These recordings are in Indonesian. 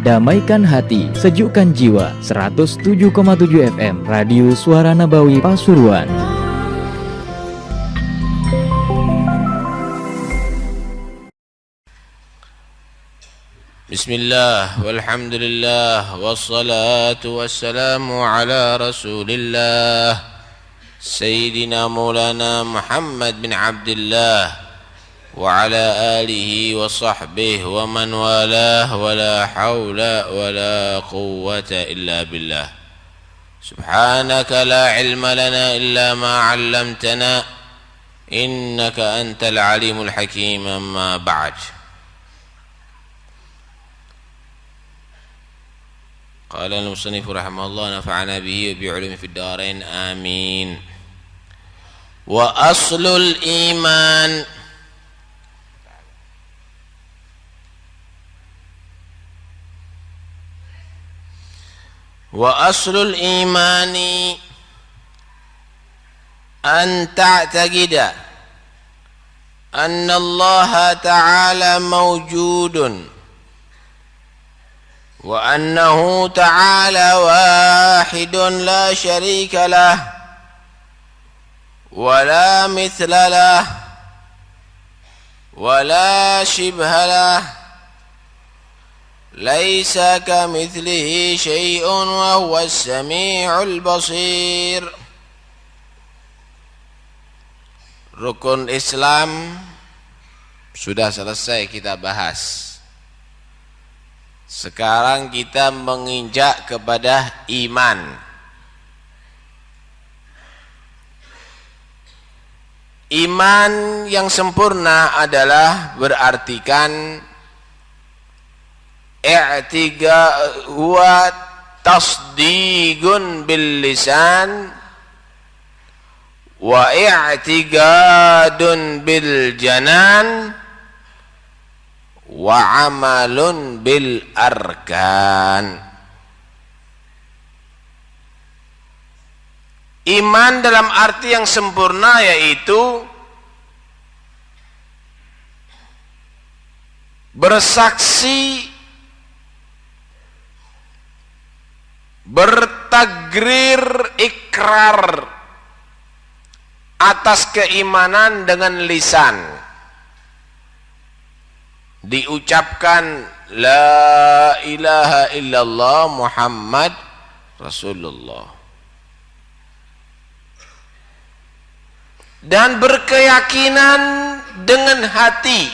Damaikan hati, sejukkan jiwa. 107,7 FM Radio Suara Nabawi Pasuruan. Bismillah, walhamdulillah, wassalatu wassalamu ala rasulillah Sayyidina Maulana Muhammad bin Abdullah wa ala alihi wa sahbihi wa man walah wa la hawla wa la quwwata illa billah. Subhanaka la ilma lana illa ma 'allamtana innaka antal alimul hakim. Amma ba'd. Qala al-musannif rahimahullah nafa'ana bihi wa bi'ulumi fid darain amin. Wa aslul iman وأصل الإيمان أن تعتقد أن الله تعالى موجود وأنه تعالى واحد لا شريك له ولا مثل له ولا شبه له ليس كمثله شيء وهو السميع البصير. Rukun Islam sudah selesai kita bahas. Sekarang kita menginjak kepada iman. Iman yang sempurna adalah berartikan huwa tasdiqun bil lisan wa i'tiqadun bil janan wa amalun bil arkan. Iman dalam arti yang sempurna yaitu bersaksi, bertagrir, ikrar atas keimanan dengan lisan, diucapkan la ilaha illallah Muhammad Rasulullah, dan berkeyakinan dengan hati,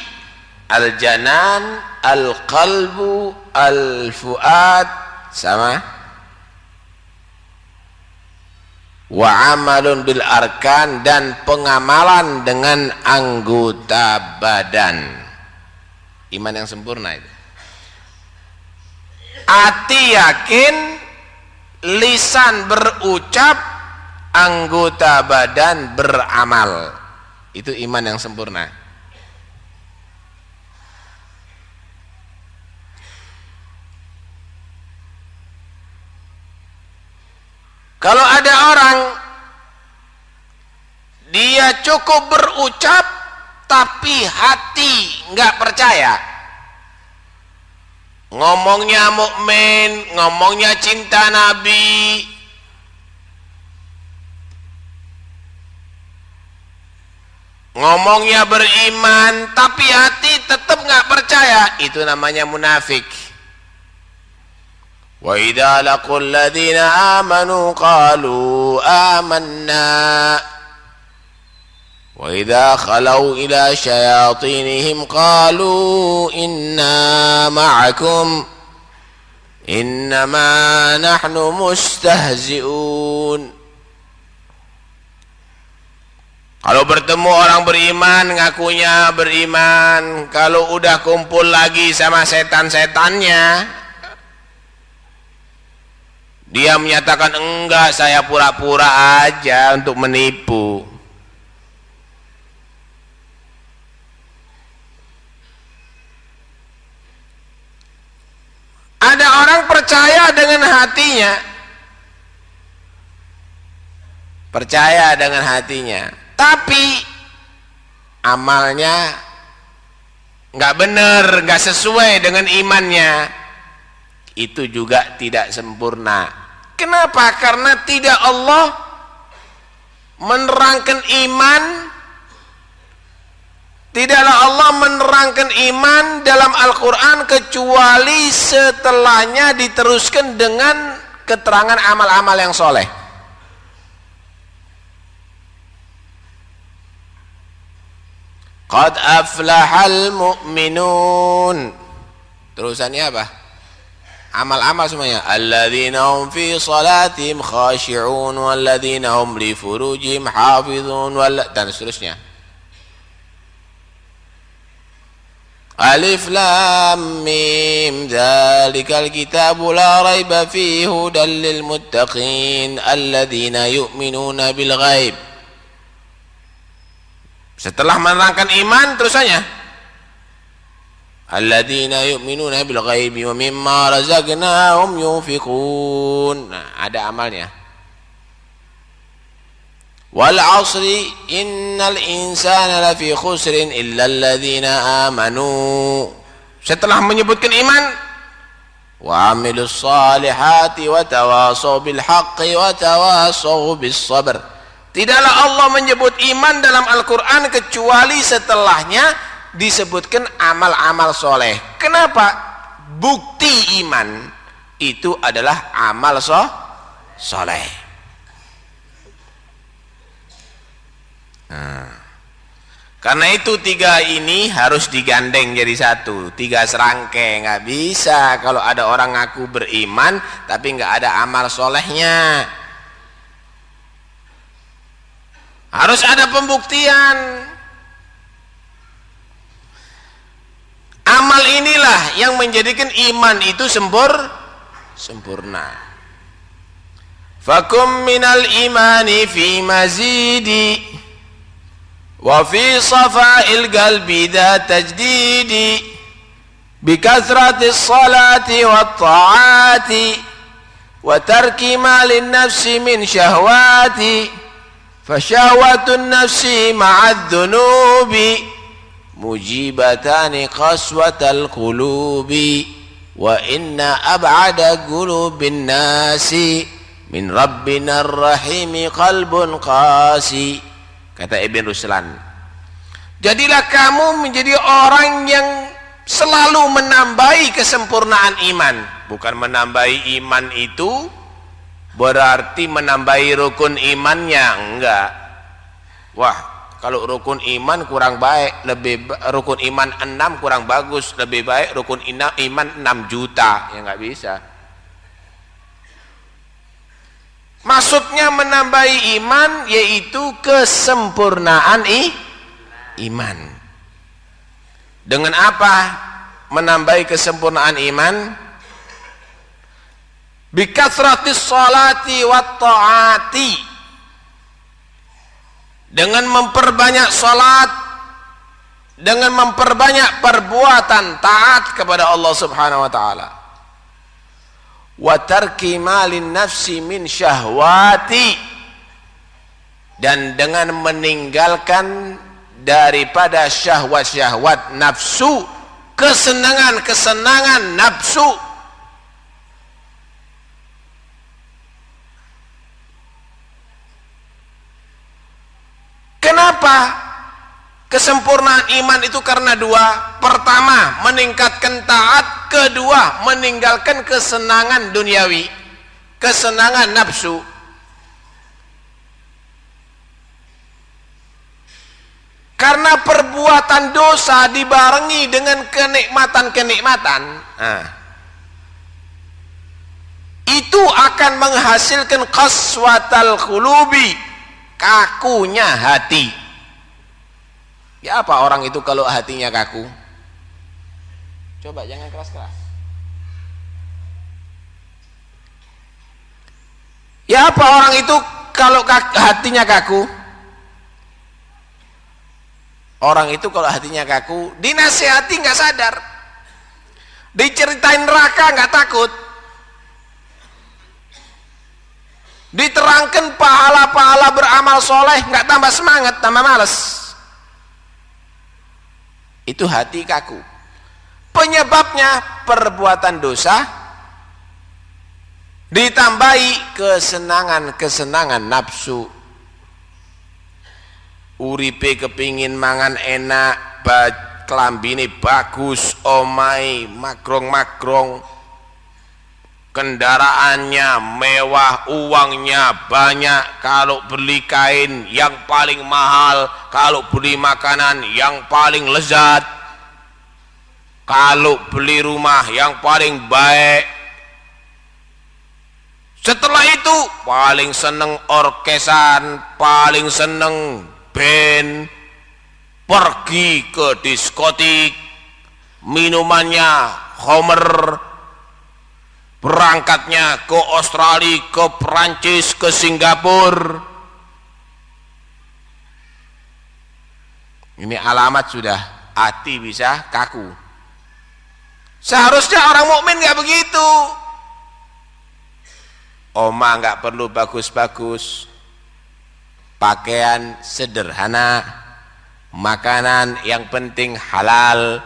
al-janan, al-qalbu, al-fuad, sama. Wa amalun bil arkan, dan pengamalan dengan anggota badan. Iman yang sempurna itu. Hati yakin, lisan berucap, anggota badan beramal. Itu iman yang sempurna. Kalau ada orang dia cukup berucap tapi hati enggak percaya, ngomongnya mukmin, ngomongnya cinta Nabi, ngomongnya beriman tapi hati tetap enggak percaya, itu namanya munafik. Wa idza laqul ladzina amanu qalu amanna wa idza khalau ila syayatinihim qalu inna ma'akum innama nahnu mustahzi'un. Kalau bertemu orang beriman ngakunya beriman, kalau udah kumpul lagi sama setan-setannya dia menyatakan enggak, saya pura-pura aja untuk menipu. Ada orang percaya dengan hatinya, tapi amalnya nggak benar, nggak sesuai dengan imannya, itu juga tidak sempurna. Kenapa? Karena tidak Allah menerangkan iman, tidaklah Allah menerangkan iman dalam Al-Quran kecuali setelahnya diteruskan dengan keterangan amal-amal yang soleh. Qad aflahal mu'minun. Terusannya apa? Amal-amal semuanya. Alladzina hum fi salatihim khashi'un walladzina hum li furujihim hafizun dan seterusnya. Alif lam mim dzalikal kitabu la raiba fihi hudal lil muttaqin alladzina yu'minuna bil ghaib. Setelah menerangkan iman terusannya alladzina yu'minuna bil ghaibi wa mimma razaqnahum yunfiqun. Nah, ada amalnya. Wal 'asri innal insana lafi khusrin illa alladzina amanu. Setelah menyebutkan iman wa 'amilus salihati wa tawasaw bil haqqi wa tawasaw bis sabr. Tidaklah Allah menyebut iman dalam Al-Quran kecuali setelahnya disebutkan amal-amal soleh. Kenapa? Bukti iman itu adalah amal soleh. Nah, karena itu tiga ini harus digandeng jadi satu, tiga serangkai. Nggak bisa kalau ada orang ngaku beriman tapi nggak ada amal solehnya. Harus ada pembuktian. Amal inilah yang menjadikan iman itu sempurna. Fakum minal imani fi mazidi wa fi safa'il qalbi da tajdidi bi kathrati salati wa ta'ati wa tarki malin nafsi min syahwati. Fasyahwatun nafsi ma'adh-dhunubi mujibatani qaswatal qulubi wa inna ab'ada qulubin nasi min rabbinar rahimi qalbun qasi. Kata Ibn Ruslan, jadilah kamu menjadi orang yang selalu menambahi kesempurnaan iman. Bukan menambahi iman itu berarti menambahi rukun imannya, enggak. Wah, kalau rukun iman kurang baik, rukun iman 6 kurang bagus, lebih baik rukun iman 6 juta, ya enggak bisa. Maksudnya menambahi iman yaitu kesempurnaan iman. Dengan apa menambahi kesempurnaan iman? Bikathratis salati wat ta'ati, dengan memperbanyak salat, dengan memperbanyak perbuatan taat kepada Allah Subhanahu wa taala. Wa tarki malin nafsi min syahwati, dan dengan meninggalkan daripada syahwat-syahwat nafsu, kesenangan-kesenangan nafsu. Kenapa kesempurnaan iman itu? Karena dua. Pertama, meningkatkan taat. Kedua, meninggalkan kesenangan duniawi, kesenangan nafsu. Karena perbuatan dosa dibarengi dengan kenikmatan-kenikmatan, itu akan menghasilkan qaswatal qulubi, kakunya hati. Ya apa orang itu kalau hatinya kaku? Coba jangan keras-keras. Ya apa orang itu kalau hatinya kaku? Orang itu kalau hatinya kaku, dinasihati nggak sadar, diceritain neraka nggak takut, diterangkan pahala-pahala beramal soleh nggak tambah semangat, tambah males. Itu hati kaku. Penyebabnya perbuatan dosa ditambahi kesenangan-kesenangan nafsu. Uripe kepingin mangan enak, klambine bagus, omai magrong-magrong, kendaraannya mewah, uangnya banyak, kalau beli kain yang paling mahal, kalau beli makanan yang paling lezat, kalau beli rumah yang paling baik. Setelah itu paling seneng orkesan, paling seneng band, pergi ke diskotik, minumannya Homer, berangkatnya ke Australia, ke Perancis, ke Singapura. Ini alamat sudah hati bisa kaku. Seharusnya orang mukmin nggak begitu. Oma nggak perlu bagus-bagus, pakaian sederhana, makanan yang penting halal,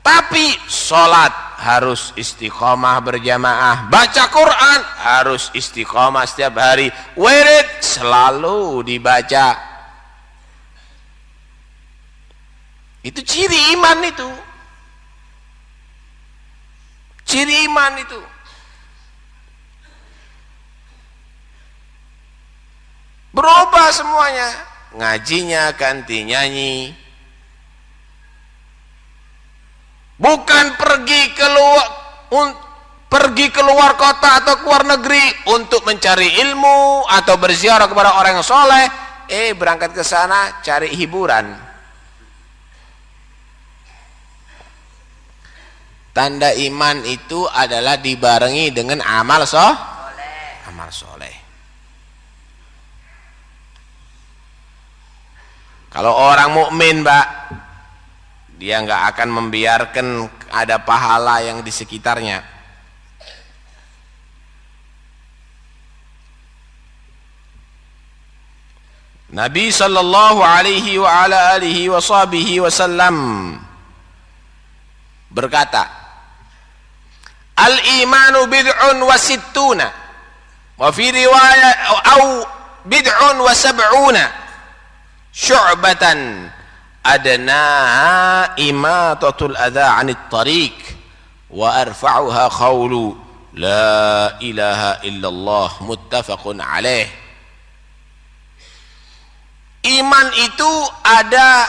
tapi sholat harus istiqomah berjamaah, baca Quran harus istiqomah setiap hari, wirid selalu dibaca. Itu ciri iman itu. Ciri iman itu. Berubah semuanya. Ngajinya ganti nyanyi. Bukan pergi keluar kota atau keluar negeri untuk mencari ilmu atau berziarah kepada orang yang soleh. Berangkat ke sana cari hiburan. Tanda iman itu adalah dibarengi dengan amal amal soleh. Kalau orang mukmin, Mbak, dia nggak akan membiarkan ada pahala yang di sekitarnya. Nabi sallallahu alaihi wa ala alihi wasallam berkata, "Al-imanu bid'un wa sittuna wa fi riwayat au bid'un wa sab'una syu'batan adnaha imatatul adha 'anit tariq wa arfa'uha qawlu la ilaha illallah muttafaqun alaih." Iman itu ada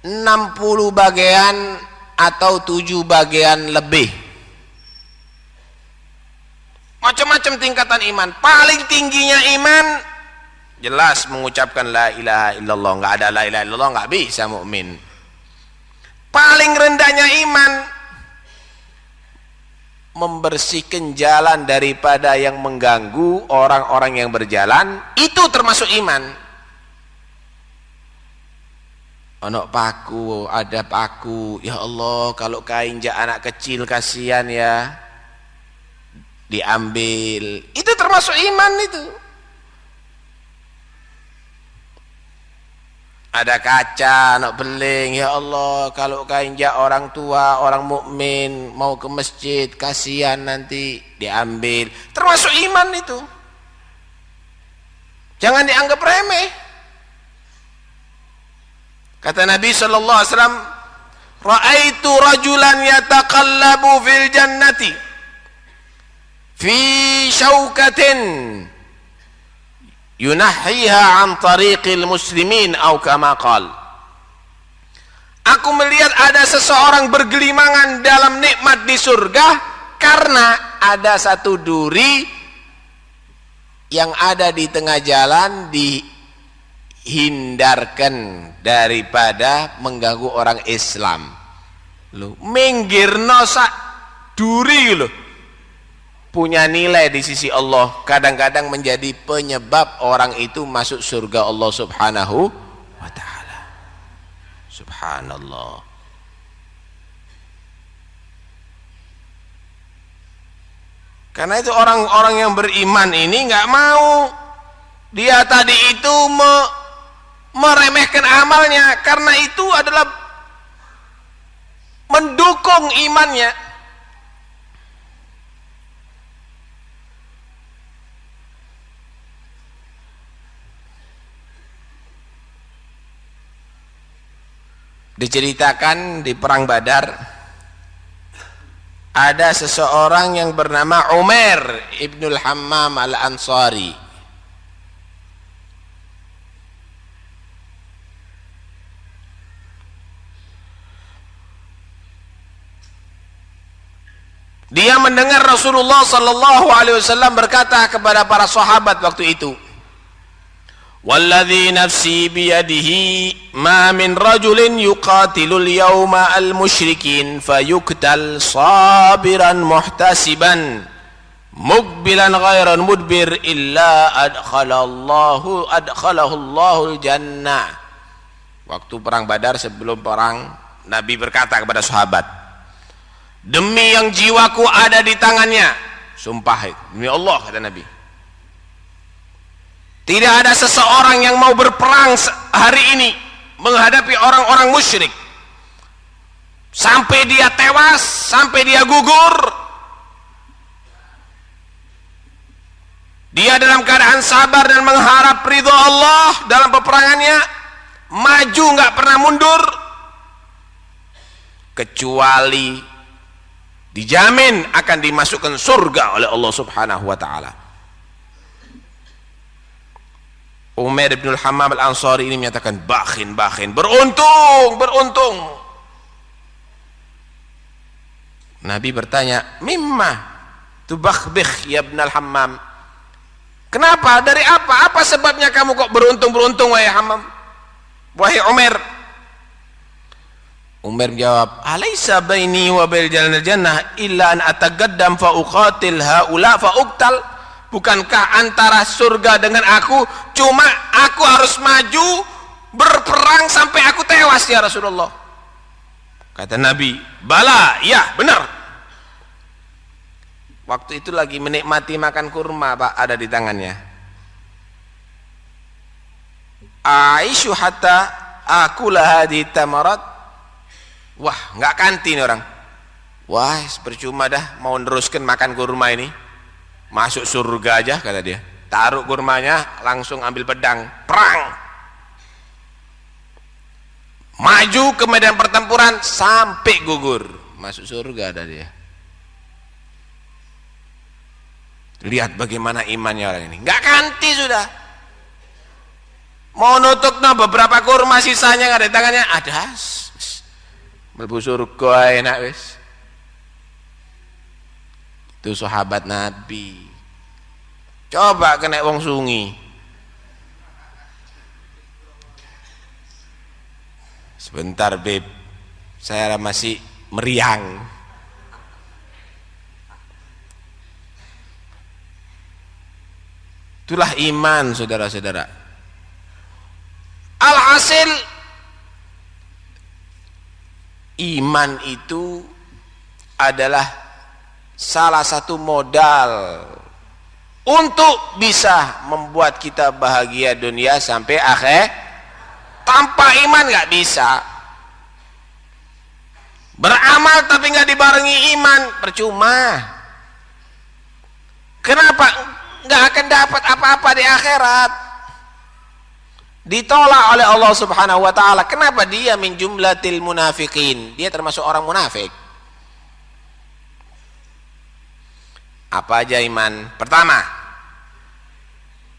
60 bagian atau 7 bagian lebih. Macam-macam tingkatan iman. Paling tingginya iman jelas mengucapkan la ilaha illallah. Nggak ada la ilaha illallah nggak bisa mukmin. Paling rendahnya iman membersihkan jalan daripada yang mengganggu orang-orang yang berjalan, itu termasuk iman. Ono paku, ada paku, ya Allah, kalau keinjak anak kecil kasihan ya, diambil. Itu termasuk iman itu. Ada kaca, nak beling, ya Allah, kalau keinjak orang tua, orang mukmin mau ke masjid, kasihan nanti, diambil. Termasuk iman itu. Jangan dianggap remeh. Kata Nabi sallallahu alaihi wasallam, "Ra'aitu rajulan yataqallabu fil jannati fi syaukatin yunahhiha an tariqil muslimin aw kama qala." Aku melihat ada seseorang bergelimangan dalam nikmat di surga karena ada satu duri yang ada di tengah jalan dihindarkan daripada mengganggu orang Islam. Loh, minggirno sak duri loh. Punya nilai di sisi Allah, kadang-kadang menjadi penyebab orang itu masuk surga Allah Subhanahu wa taala. Subhanallah. Karena itu orang-orang yang beriman ini nggak mau dia tadi itu meremehkan amalnya, karena itu adalah mendukung imannya. Diceritakan di perang Badar ada seseorang yang bernama Umair ibnul Hammam al-Ansari. Dia mendengar Rasulullah sallallahu alaihi wasallam berkata kepada para sahabat waktu itu, "Walladzi nafsi biyadihi ma min rajulin yuqatilul yawma al-musyrikin fayuqtal sabiran muhtasiban muqbilan ghairan mudbir illa adkhalallahu Allahul jannah." Waktu perang Badar, sebelum perang, Nabi berkata kepada sahabat, "Demi yang jiwaku ada di tangannya," sumpah demi Allah, kata Nabi, "tidak ada seseorang yang mau berperang hari ini menghadapi orang-orang musyrik sampai dia tewas, sampai dia gugur, dia dalam keadaan sabar dan mengharap ridho Allah dalam peperangannya, maju nggak pernah mundur, kecuali dijamin akan dimasukkan surga oleh Allah Subhanahu wa taala." Umair bin Hammam al-Ansari ini menyatakan, "Bakhin, beruntung." Nabi bertanya, "Mimma tubakhbikh ya ibn al-Hammam?" Kenapa? Dari apa? Apa sebabnya kamu kok beruntung wahai Hammam? Wahai Umair. Umar menjawab, "Alaysa baini wa bail jannah illa an atagaddam fa uqatil haula fa uqtal?" Bukankah antara surga dengan aku cuma aku harus maju berperang sampai aku tewas ya Rasulullah? Kata Nabi, "Bala, ya benar." Waktu itu lagi menikmati makan kurma, Pak, ada di tangannya. "Aisyu hatta akula hadhihi tamarat." Wah, nggak kantin orang. Wah, percuma dah mau neruskan makan kurma ini. Masuk surga aja, kata dia. Taruh kurmanya, langsung ambil pedang, perang. Maju ke medan pertempuran sampai gugur, masuk surga ada dia. Lihat bagaimana imannya orang ini. Nggak kanti sudah. Mau nutup beberapa kurma sisanya nggak ada di tangannya, ada. Mlebu surga enak wis. Itu sahabat Nabi. Coba kena wong sungi. Sebentar beb, saya masih meriang. Itulah iman, saudara-saudara. Alhasil iman itu adalah salah satu modal untuk bisa membuat kita bahagia dunia sampai akhir. Tanpa iman nggak bisa. Beramal tapi nggak dibarengi iman, percuma. Kenapa? Nggak akan dapat apa-apa di akhirat. Ditolak oleh Allah Subhanahu wa taala. Kenapa? Dia min jumlatil munafiqin. Dia termasuk orang munafik. Apa aja iman? Pertama,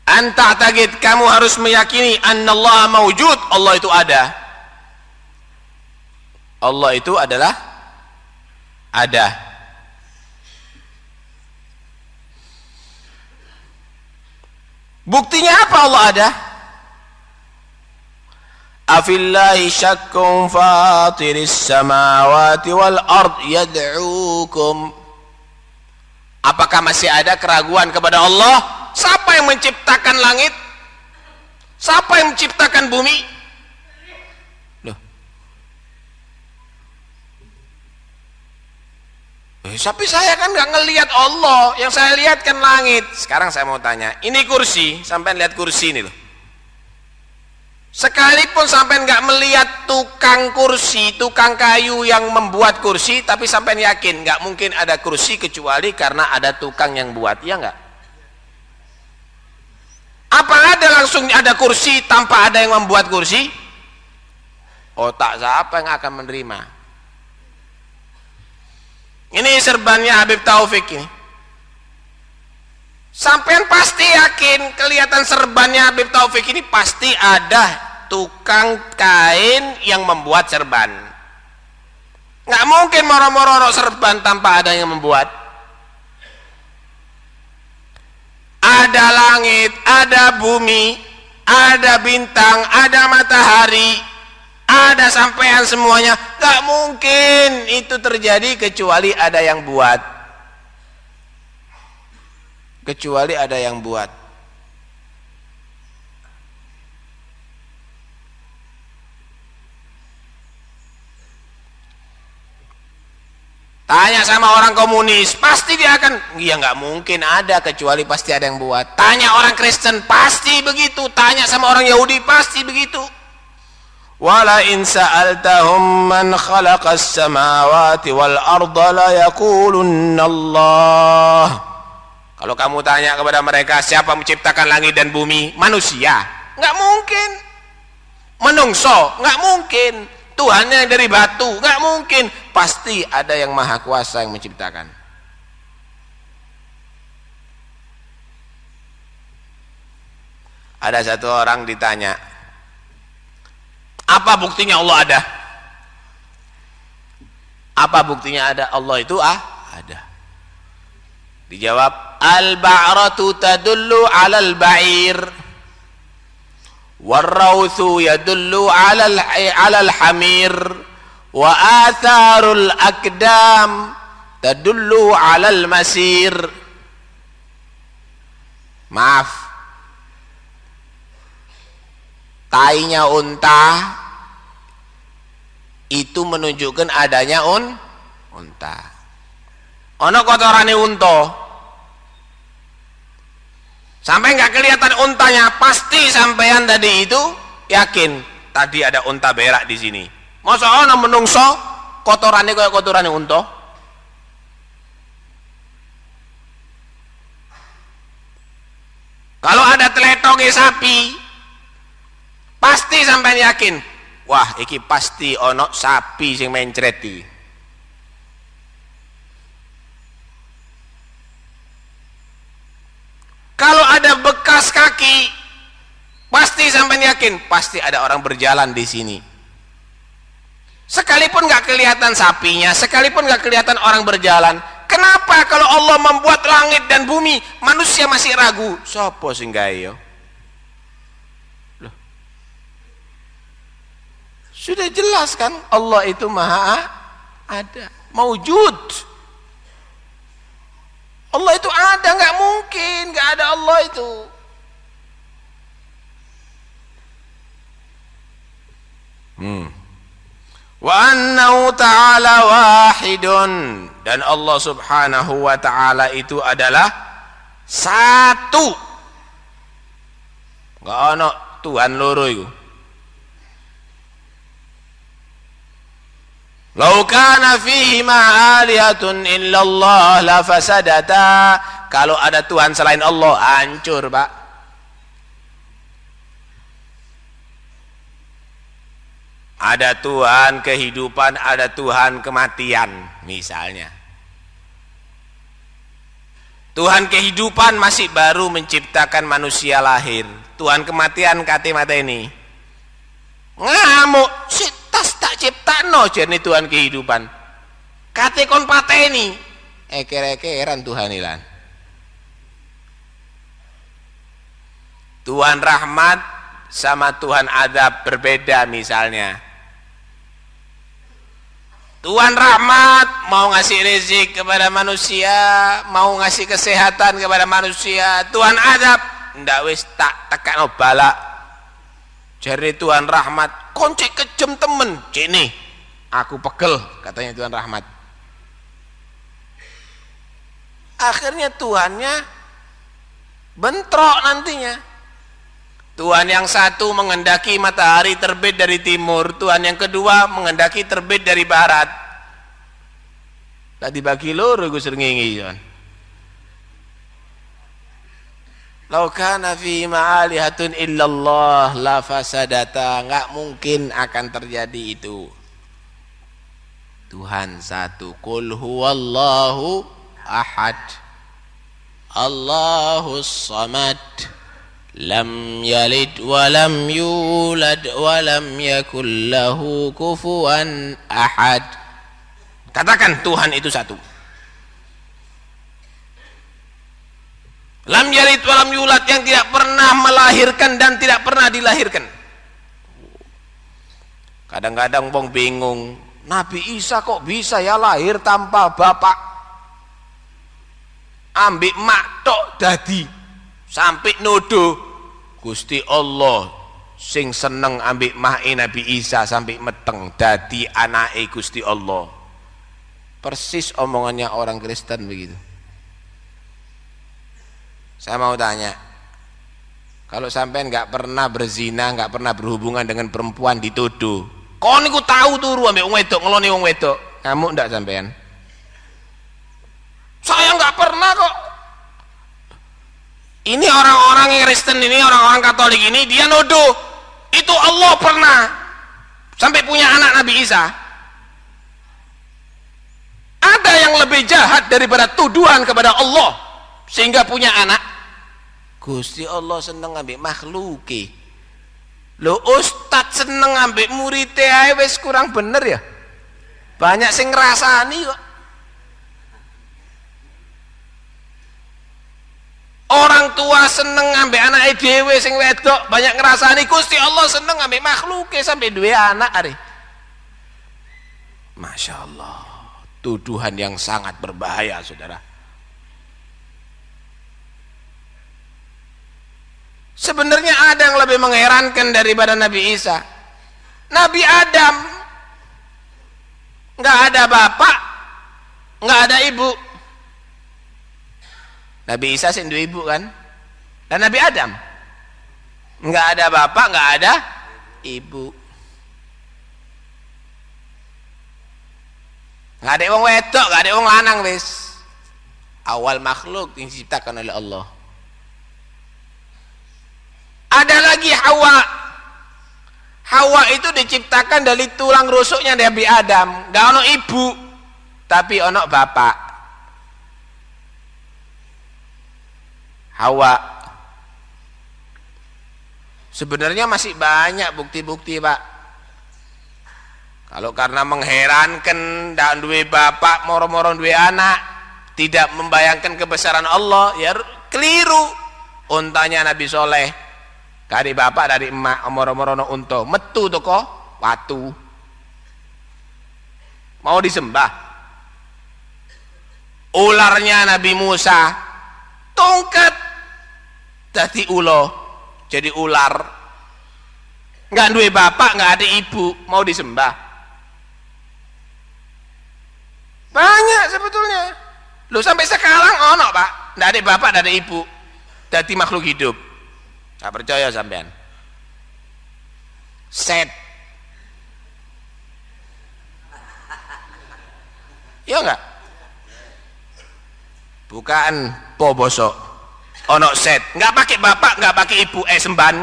anta tagid, kamu harus meyakini annallaha maujud, Allah itu ada. Allah itu adalah ada. Buktinya apa Allah ada? Afillahi syakkum fatiris samawati wal ard yad'ukum. Apakah masih ada keraguan kepada Allah? Siapa yang menciptakan langit? Siapa yang menciptakan bumi? Loh. Tapi saya kan nggak ngelihat Allah, yang saya lihat kan langit. Sekarang saya mau tanya, ini kursi, sampai lihat kursi ini loh. Sekalipun sampai nggak melihat tukang kursi, tukang kayu yang membuat kursi, tapi sampai yakin nggak mungkin ada kursi kecuali karena ada tukang yang buat, ya nggak? Apa ada langsung ada kursi tanpa ada yang membuat kursi? Otak siapa yang akan menerima? Ini serbannya Habib Taufik ini. Sampean pasti yakin kelihatan serbannya Habib Taufik ini pasti ada tukang kain yang membuat serban. Nggak mungkin moro-moro serban tanpa ada yang membuat. Ada langit, ada bumi, ada bintang, ada matahari, ada sampean semuanya. Nggak mungkin itu terjadi kecuali ada yang buat. Kecuali ada yang buat. Tanya sama orang komunis, pasti dia akan, iya nggak mungkin ada kecuali pasti ada yang buat. Tanya orang Kristen, pasti begitu. Tanya sama orang Yahudi, pasti begitu. Wala in sa'altahum man khalaqas samawati wal arda la yaqulunna Allah. Kalau kamu tanya kepada mereka siapa menciptakan langit dan bumi, manusia, nggak mungkin. Menungso, nggak mungkin. Tuhannya dari batu, nggak mungkin. Pasti ada yang maha kuasa yang menciptakan. Ada satu orang ditanya, apa buktinya Allah ada? Apa buktinya ada Allah itu ada? Dijawab, al-ba'ratu tadullu 'alal ba'ir war-rawthu yadullu 'alal hamir wa atharul aqdam tadullu 'alal masir. Maaf, tainya unta itu menunjukkan adanya unta. Ono kotorane unta. Sampai nggak kelihatan untanya, pasti sampean tadi itu yakin tadi ada unta berak di sini. Masa ana menungso kotorannya kayak kotorannya unta? Kalau ada teletoke sapi, pasti sampean yakin, wah iki pasti ono sapi sing mencret iki. Kalau ada bekas kaki, pasti sampai yakin, pasti ada orang berjalan di sini. Sekalipun nggak kelihatan sapinya, sekalipun nggak kelihatan orang berjalan, kenapa kalau Allah membuat langit dan bumi, manusia masih ragu? Sopo sing gawe yo? Loh. Sudah jelas kan, Allah itu maha ada, maujud. Allah itu ada, nggak mungkin nggak ada Allah itu. Wa annahu ta'ala wahidun, dan Allah subhanahu wa ta'ala itu adalah satu, nggak ono Tuhan loro itu. Lau kana fihi ma'alihatun illallah la fasadata. Kalau ada Tuhan selain Allah, hancur, Pak. Ada Tuhan kehidupan, ada Tuhan kematian, misalnya. Tuhan kehidupan masih baru menciptakan manusia lahir. Tuhan kematian kate mata ini. Ngamuk, tas tak ciptakno jane Tuhan kehidupan. Kate kon pateni. Eker-ekeran Tuhan ilan. Tuhan rahmat sama Tuhan azab berbeda misalnya. Tuhan rahmat mau ngasih rezeki kepada manusia, mau ngasih kesehatan kepada manusia. Tuhan azab ndak wis tak tekakno balak. Jari Tuhan rahmat, koncek kejem temen, cini aku pegel, katanya Tuhan rahmat. Akhirnya Tuhannya bentrok nantinya. Tuhan yang satu menghendaki matahari terbit dari timur, Tuhan yang kedua menghendaki terbit dari barat. Tak dibagi loro iku srengenge kan. Lau kana fi ma'alihatun illallah la fasadata, enggak mungkin akan terjadi itu. Tuhan satu, qul huwallahu ahad, Allahus samad, lam yalid wa lam yulad wa lam yakul lahu kufuwan ahad. Katakan Tuhan itu satu. Lam yalid wa lam yulad, yang tidak pernah melahirkan dan tidak pernah dilahirkan. Kadang-kadang wong bingung, Nabi Isa kok bisa ya lahir tanpa bapak? Ambik mak tok dadi, sampai nuduh Gusti Allah sing seneng ambik mae Nabi Isa sampai meteng dadi anake Gusti Allah. Persis omongannya orang Kristen begitu. Saya mau tanya, kalau sampean nggak pernah berzina, nggak pernah berhubungan dengan perempuan dituduh, kau niku tahu turu ambek wong wedok, ngeloni wong wedok, ngamuk ndak sampean? Saya nggak pernah kok. Ini orang-orang yang Kristen ini, orang-orang Katolik ini, dia nuduh itu Allah pernah sampai punya anak Nabi Isa. Ada yang lebih jahat daripada tuduhan kepada Allah sehingga punya anak? Gusti Allah seneng ambek makhluke. Lo ustad seneng ambek muridé ae wis kurang bener ya. Banyak sing ngrasani kok. Orang tua seneng ambek anake dhewe sing wedok, banyak ngrasani. Gusti Allah seneng ambek makhluke sampai duwe anak are. Masya Allah, tuduhan yang sangat berbahaya, saudara. Sebenarnya ada yang lebih mengherankan daripada Nabi Isa. Nabi Adam nggak ada bapak, nggak ada ibu. Nabi Isa sing duwe ibu kan, dan Nabi Adam nggak ada bapak, nggak ada ibu, nggak ada wong wedok, nggak ada wong lanang, wis awal makhluk yang diciptakan oleh Allah. Ada lagi Hawa. Hawa itu diciptakan dari tulang rusuknya Nabi Adam, nggak ono ibu tapi ono bapak. Hawa. Sebenarnya masih banyak bukti-bukti, Pak. Kalau karena mengherankan dan duwe bapak moro-moro duwe anak, tidak membayangkan kebesaran Allah, ya keliru. Untanya Nabi Soleh dari bapak dari emak moro-moro no unta metu toko watu mau disembah. Ularnya Nabi Musa tongkat jadi ulo, jadi ular, nggak duwe bapak, nggak ada ibu, mau disembah. Banyak sebetulnya. Lo sampai sekarang ono Pak, nggak ada bapak, nggak ada ibu, jadi makhluk hidup. Nggak percaya sampean? Set, ya nggak? Bukan pobosok. Ono set, nggak pakai bapak, nggak pakai ibu, semban.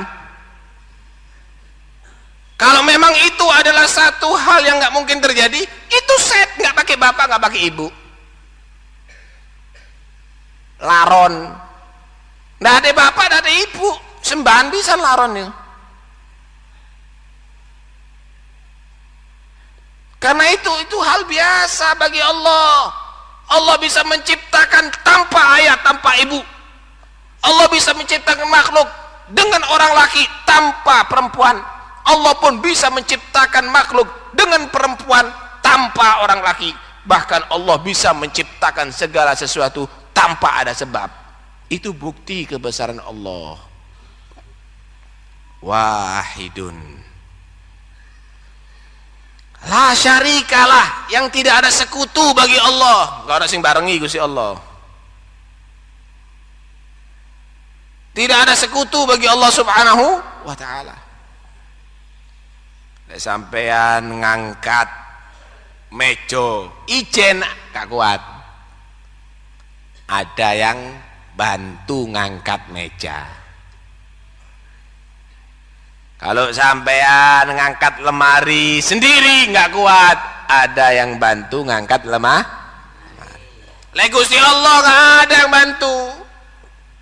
Kalau memang itu adalah satu hal yang nggak mungkin terjadi, itu set, nggak pakai bapak, nggak pakai ibu. Laron, nggak ada bapak, nggak ada ibu, semban bisa laron ya. Karena itu hal biasa bagi Allah. Allah bisa menciptakan tanpa ayah, tanpa ibu. Allah bisa menciptakan makhluk dengan orang laki tanpa perempuan. Allah pun bisa menciptakan makhluk dengan perempuan tanpa orang laki. Bahkan Allah bisa menciptakan segala sesuatu tanpa ada sebab. Itu bukti kebesaran Allah. Wahidun, la syarikalah, yang tidak ada sekutu bagi Allah. Gak ada sing barengi Gusti Allah. Tidak ada sekutu bagi Allah Subhanahu wa ta'ala. Sampean ngangkat meja ijen gak kuat, ada yang bantu ngangkat meja. Kalau sampean ngangkat lemari sendiri nggak kuat, ada yang bantu ngangkat lemah. Lek Gusti Allah nggak ada yang bantu.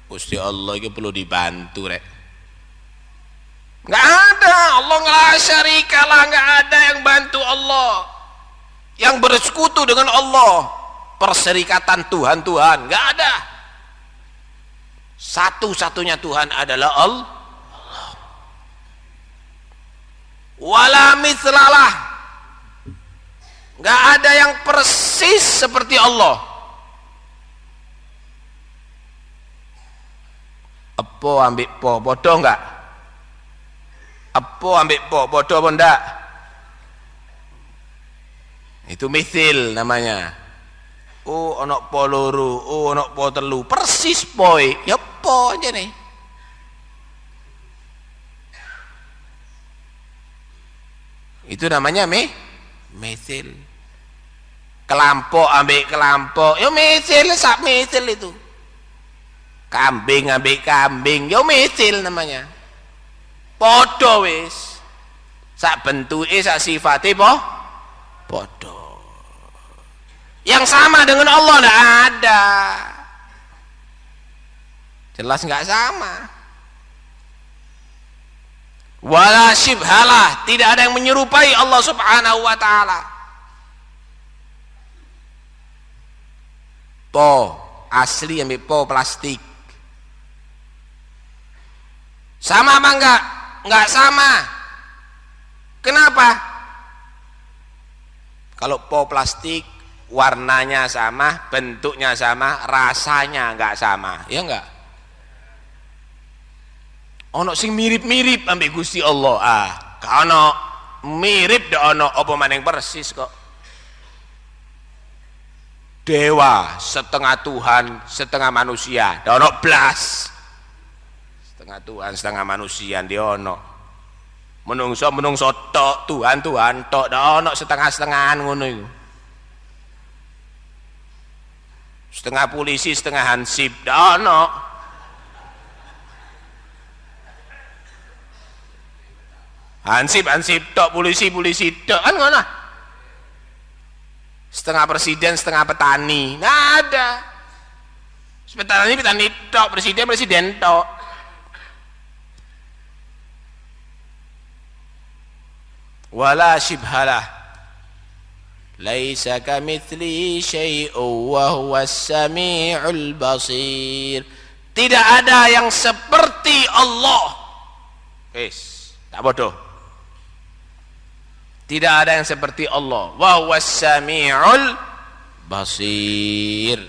Gusti Allah itu perlu dibantu rek. Nggak ada, Allah nggak syarikalah, nggak ada yang bantu Allah, yang bersekutu dengan Allah, perserikatan Tuhan nggak ada. Satu-satunya Tuhan adalah Allah. Wala mithlalah, nggak ada yang persis seperti Allah. Apa ambil po bodoh nggak? Apa ambil po bodoh apa ndak? Itu mithil namanya. Oh ono po loro, oh ono po telu, persis boy, ya po aja nih. Itu namanya mithil. Kelampok ambil kelampok, ya mithil, sak mithil itu. Kambing ambil kambing, ya mithil namanya. Podo wis. Sak bentuke sak sifate podo. Yang sama dengan Allah enggak ada. Jelas enggak sama. Wala syibhalah, tidak ada yang menyerupai Allah Subhanahu wa ta'ala. Po asli ambil po plastik. Sama apa enggak? Enggak sama. Kenapa? Kalau po plastik warnanya sama, bentuknya sama, rasanya enggak sama, ya enggak? Ono sing mirip-mirip ambek Gusti Allah. Ono mirip dak ono apa maning persis kok. Dewa setengah Tuhan, setengah manusia, dak ono blas. Setengah Tuhan, setengah manusia dia ono. Menungso tok, Tuhan tok, dak ono setengah-setengahan ngono iku. Setengah polisi, setengah hansip, dak ono. Hansip tok, polisi tok, kan ngono. Setengah presiden, setengah petani, nggak ada. Petani tok, presiden tok. Wala syibhalah, laisa kamitslihi syai'un wa huwas sami'ul basir. Tidak ada yang seperti Allah. Tak bodoh. Tidak ada yang seperti Allah. Wa huwas sami'ul basir.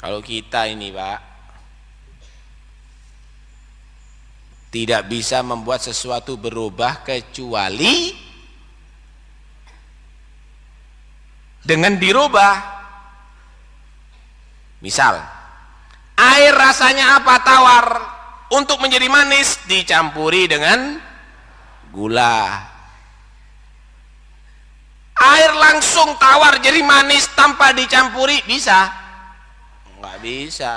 Kalau kita ini, Pak, tidak bisa membuat sesuatu berubah kecuali dengan dirubah. Misal, air rasanya apa? Tawar. Untuk menjadi manis dicampuri dengan gula. Air langsung tawar jadi manis tanpa dicampuri bisa? Enggak bisa.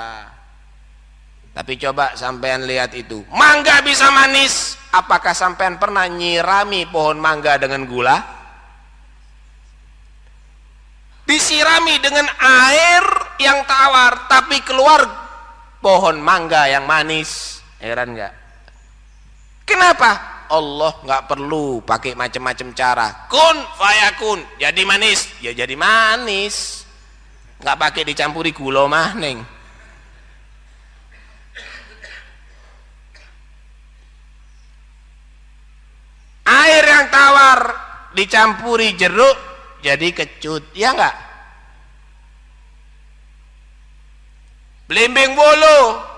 Tapi coba sampean lihat itu, mangga bisa manis. Apakah sampean pernah nyirami pohon mangga dengan gula? Disirami dengan air yang tawar, tapi keluar pohon mangga yang manis. Heran nggak? Kenapa? Allah nggak perlu pakai macam-macam cara. Kun fayakun, jadi manis, ya jadi manis. Nggak pakai dicampuri gula mah neng. Air yang tawar dicampuri jeruk jadi kecut, ya enggak? Belimbing bolu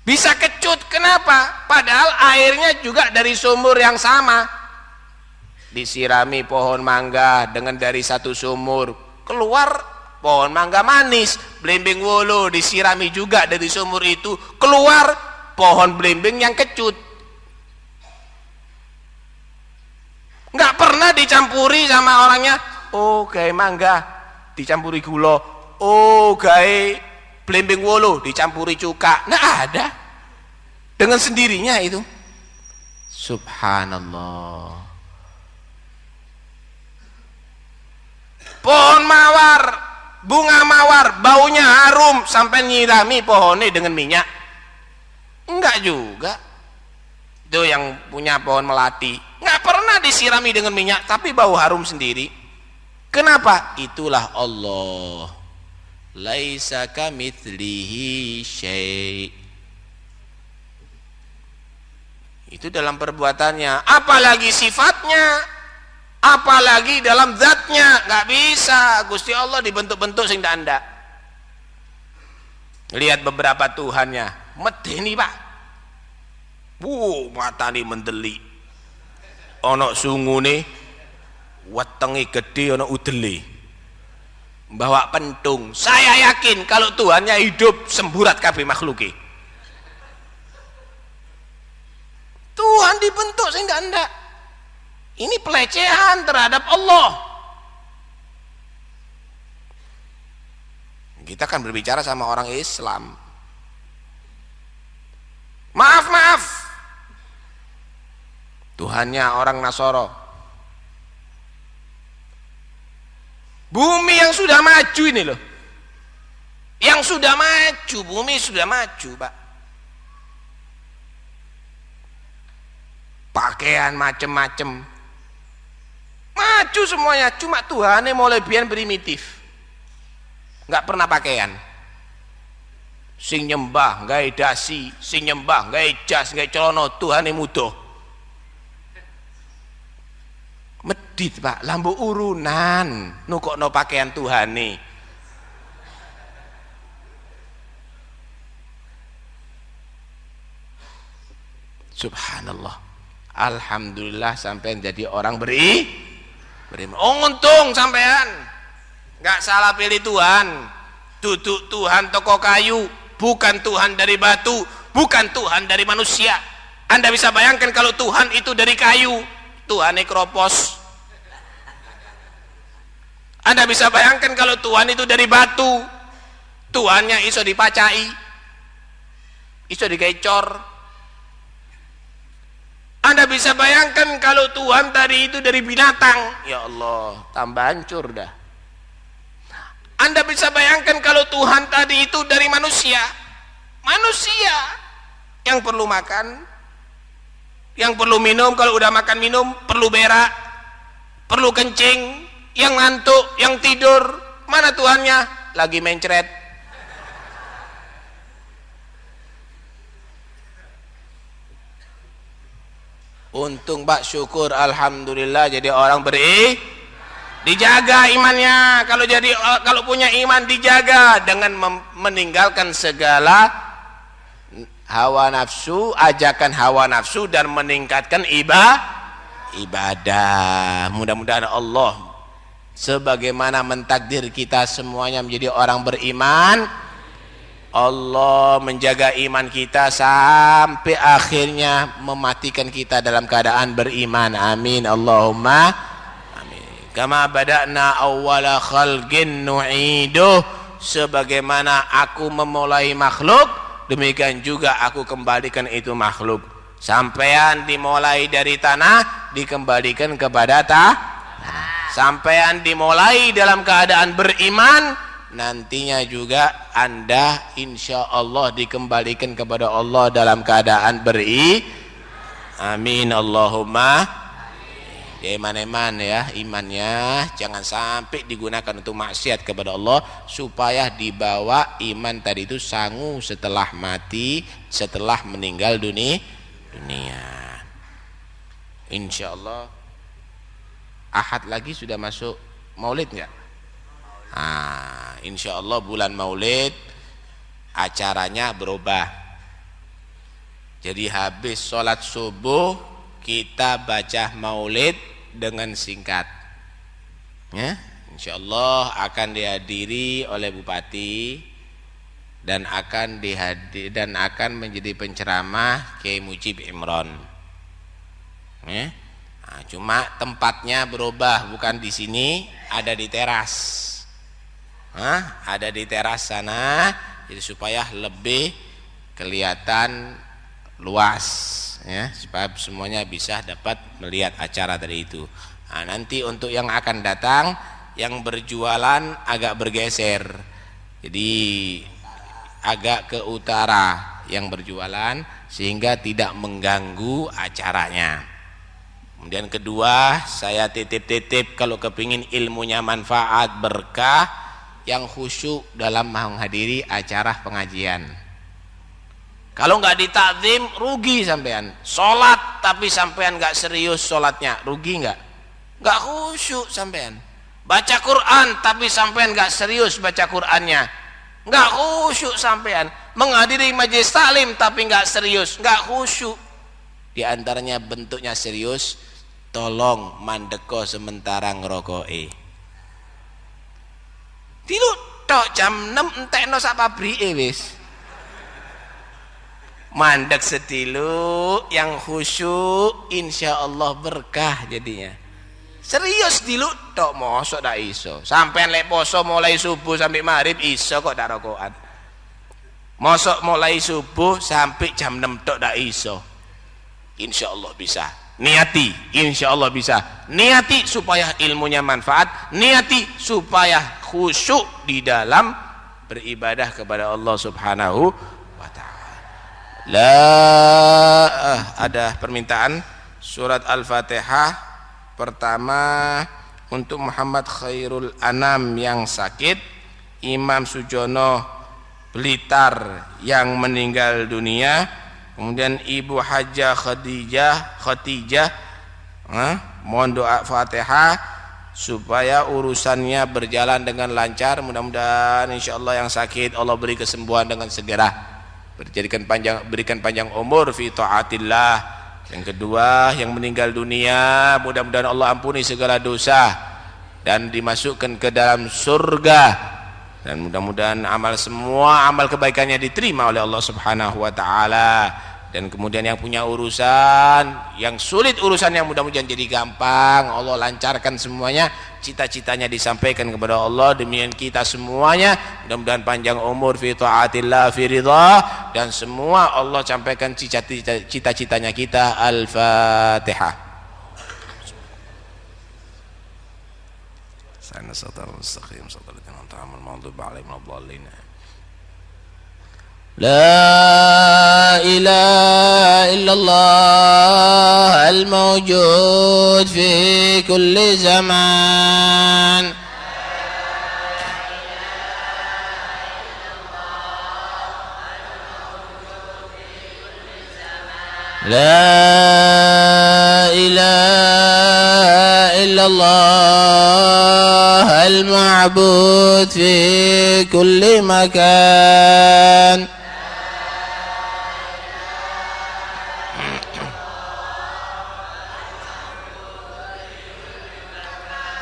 bisa kecut, kenapa? Padahal airnya juga dari sumur yang sama. Disirami pohon mangga dengan dari satu sumur, keluar pohon mangga manis, belimbing wolo disirami juga dari sumur itu, keluar pohon belimbing yang kecut. Nggak pernah dicampuri sama orangnya. Oh gawe mangga dicampuri gula, oh gawe belimbing wolo dicampuri cuka. Nggak ada, dengan sendirinya itu. Subhanallah. Pohon mawar, bunga mawar, baunya harum sampai nyirami pohonnya dengan minyak? Enggak juga. Itu yang punya pohon melati, nggak pernah disirami dengan minyak, tapi bau harum sendiri. Kenapa? Itulah Allah. Laisa kamitslihi syai'. Itu dalam perbuatannya, apalagi sifatnya, apalagi dalam zatnya. Nggak bisa Gusti Allah dibentuk-bentuk sing ndak. Lihat beberapa Tuhannya, medeni Pak. Matane mendeli. Ana sungune, wetenge gede, ana udele. Bawa pentung. Saya yakin kalau Tuhannya hidup semburat kabeh makhluke. Tuhan dibentuk sing ndak. Ini pelecehan terhadap Allah. Kita kan berbicara sama orang Islam. Maaf. Tuhannya orang Nasoro. Bumi yang sudah maju ini loh. Yang sudah maju, bumi sudah maju, Pak. Pakaian macem-macem. Maju semuanya, cuma Tuhannya mulai biyen primitif. Nggak pernah pakaian. Sing nyembah gawe dasi, sing nyembah gawe jas, gawe celana, Tuhane muda. Medit Pak, lambu urunan nukokno pakaian Tuhane. Subhanallah. Alhamdulillah sampai jadi orang beriman. Oh untung sampean nggak salah pilih Tuhan. Duduk Tuhan toko kayu, bukan Tuhan dari batu, bukan Tuhan dari manusia. Anda bisa bayangkan kalau Tuhan itu dari kayu, Tuhan kropos. Anda bisa bayangkan kalau Tuhan itu dari batu, Tuhannya iso dipacai, iso digecor. Anda bisa bayangkan kalau Tuhan tadi itu dari binatang, ya Allah, tambah hancur dah. Anda bisa bayangkan kalau Tuhan tadi itu dari manusia, manusia yang perlu makan, yang perlu minum, kalau udah makan minum perlu berak, perlu kencing, yang ngantuk, yang tidur, mana Tuhannya? Lagi mencret. Untung Pak, syukur, alhamdulillah jadi orang dijaga imannya. Kalau punya iman dijaga dengan meninggalkan segala hawa nafsu, ajakan hawa nafsu, dan meningkatkan ibadah. Mudah-mudahan Allah sebagaimana mentakdir kita semuanya menjadi orang beriman, Allah menjaga iman kita sampai akhirnya mematikan kita dalam keadaan beriman. Amin Allahumma amin. Kama bada'na awwala khalqin nu'iduh, sebagaimana aku memulai makhluk, demikian juga aku kembalikan itu makhluk. Sampean dimulai dari tanah, dikembalikan kepada tanah. Sampean dimulai dalam keadaan beriman, nantinya juga Anda insya Allah dikembalikan kepada Allah dalam keadaan amin Allahumma. Eman-eman ya imannya, jangan sampai digunakan untuk maksiat kepada Allah, supaya dibawa iman tadi itu sangu setelah mati, setelah meninggal dunia. Insya Allah Ahad lagi sudah masuk Maulid nggak? Insya Allah bulan Maulid acaranya berubah. Jadi habis sholat subuh kita baca Maulid dengan singkat, ya, Insyaallah akan dihadiri oleh bupati dan akan menjadi penceramah Kiai Mujib Imron. Nah, cuma tempatnya berubah, bukan di sini, ada di teras. Ada di teras sana, jadi supaya lebih kelihatan luas, ya, supaya semuanya bisa dapat melihat acara tadi itu. Nanti untuk yang akan datang, yang berjualan agak bergeser, jadi agak ke utara yang berjualan sehingga tidak mengganggu acaranya. Kemudian kedua, saya titip-titip kalau kepingin ilmunya manfaat berkah, yang khusyuk dalam menghadiri acara pengajian. Kalau nggak ditakzim rugi sampean. Sholat tapi sampean nggak serius sholatnya, rugi nggak? Nggak khusyuk sampean. Baca Quran tapi sampean nggak serius baca Qurannya, nggak khusyuk sampean. Menghadiri majelis taklim tapi nggak serius, nggak khusyuk. Di antaranya bentuknya serius, tolong mandeko sementara ngerokoi. Tilu tok jam 6 entekno sak pabrike wis. Mandek sedilu yang khusyuk, insyaallah berkah jadinya. Serius dilu tok mosok dak iso. Sampean lek poso mulai subuh sampai maghrib iso kok dak rokokan. Mosok mulai subuh sampai jam 6 tok dak iso. Insyaallah bisa. Niati, insyaallah bisa. Niati supaya ilmunya manfaat, niati supaya khusyuk di dalam beribadah kepada Allah Subhanahu wa taala. Ada permintaan surat Al-Fatihah pertama untuk Muhammad Khairul Anam yang sakit, Imam Sujono Blitar yang meninggal dunia, kemudian Ibu Hajah Khadijah, mohon doa Fatihah supaya urusannya berjalan dengan lancar. Mudah-mudahan insyaallah yang sakit Allah beri kesembuhan dengan segera, berikan panjang umur fi taatillah. Yang kedua, yang meninggal dunia mudah-mudahan Allah ampuni segala dosa dan dimasukkan ke dalam surga, dan mudah-mudahan semua amal kebaikannya diterima oleh Allah Subhanahu wa taala. Dan kemudian yang punya urusan yang sulit, urusannya mudah-mudahan jadi gampang, Allah lancarkan semuanya, cita-citanya disampaikan kepada Allah. Demikian kita semuanya, mudah-mudahan panjang umur fi taatillah fi ridha, dan semua Allah sampaikan cita-citanya kita. Al-Fatihah. Sana siratal mustaqim siratal ladzina an'amta 'alaihim ghairil maghdubi 'alaihim waladdallin. لا إله إلا الله الموجود في كل زمان لا إله إلا الله المعبود في كل مكان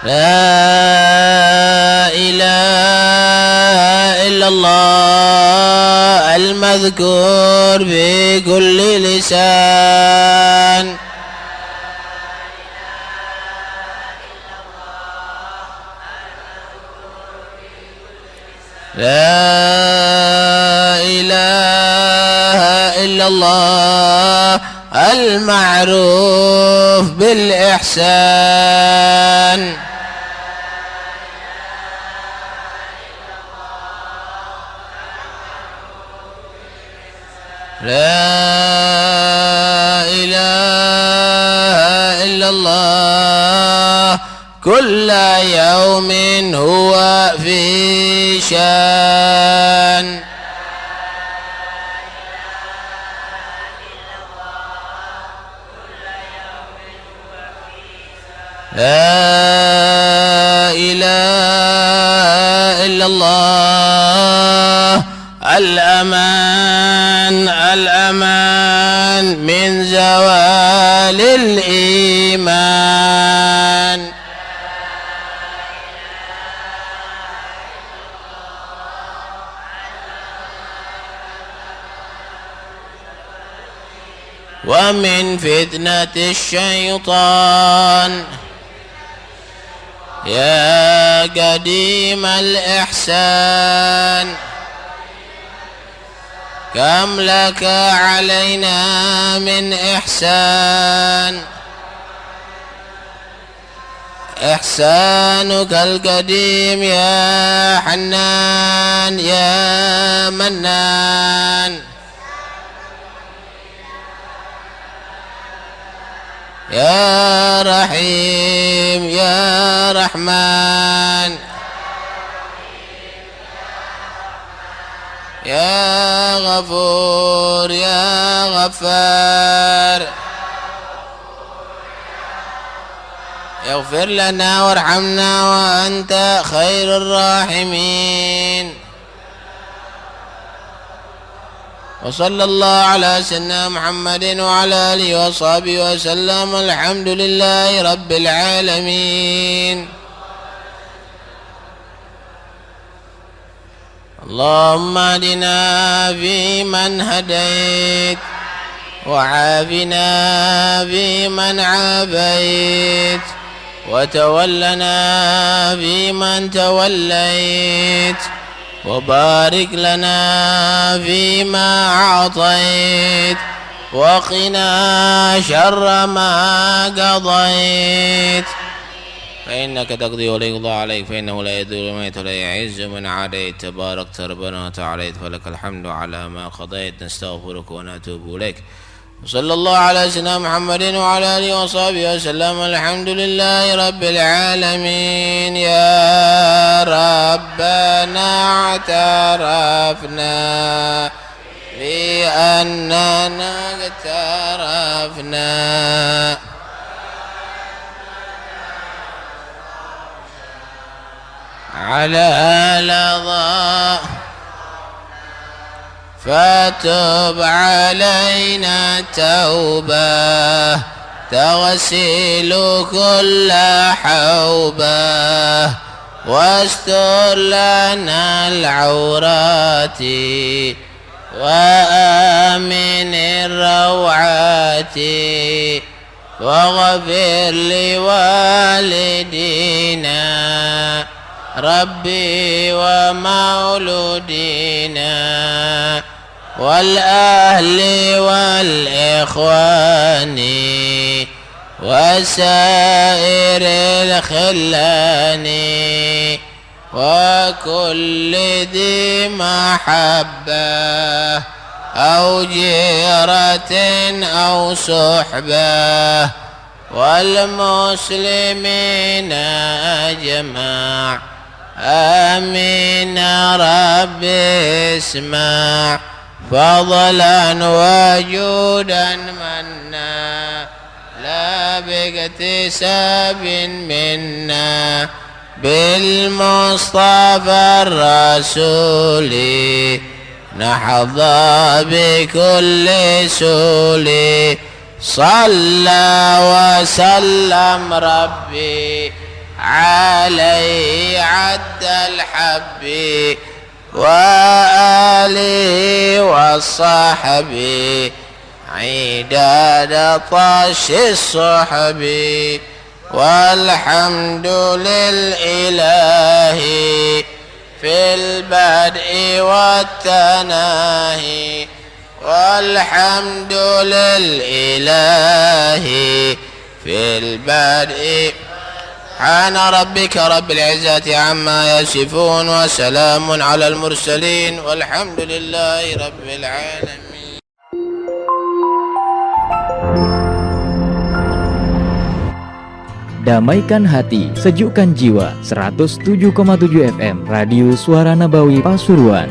لا إله إلا الله المذكور في كل لسان لا إله إلا الله المعروف بالإحسان لا إله إلا الله كل يوم هو في شان لا إله إلا الله الأمان الأمان من زوال الإيمان فتنة الشيطان يا قديم الإحسان كم لك علينا من إحسان إحسانك القديم يا حنان يا منان يا رحيم يا رحمن يا غفور يا غفار اغفر لنا وارحمنا وأنت خير الراحمين. وصلى الله على سيدنا محمد وعلى آله وصحبه وسلم. الحمد لله رب العالمين. اللهم اهدنا فيمن هديت وعافنا فيمن عافيت وتولنا فيمن توليت وبارك لنا فيما أعطيت وقنا شر ما قضيت فإنك تقضي ولا يقضى عليك فإنه لا يذل من ولا يعز من عاديت تباركت ربنا وتعاليت فلك الحمد على ما قضيت. نستغفرك ونتوب إليك. وصلى الله على سيدنا محمد وعلى آله وصحبه وسلم. الحمد لله رب العالمين. يا ربنا اعترفنا بأننا اقترفنا على لظى فتب علينا توبة تغسل كل حوبة واستر لنا العورات وآمن الروعات واغفر لوالدينا ربي ومولودينا والأهل والإخوان وسائر الخلان وكل ذي محبة أو جيرة أو صحبة والمسلمين أجمع. آمين ربي اسمع فضلا وجودا منا لا باكتساب منا بالمصطفى الرسول نحظى بكل سول. صلى وسلم ربي عليه عد الحب وآله والصحب عداد طش الصحب. والحمد للإله في البدء والتناهي والحمد للإله في البدء. سبحان ربك رب العزة عما يصفون وسلام على المرسلين والحمد لله رب العالمين. Damaikan hati, sejukkan jiwa. 107,7 FM Radio Suara Nabawi Pasuruan.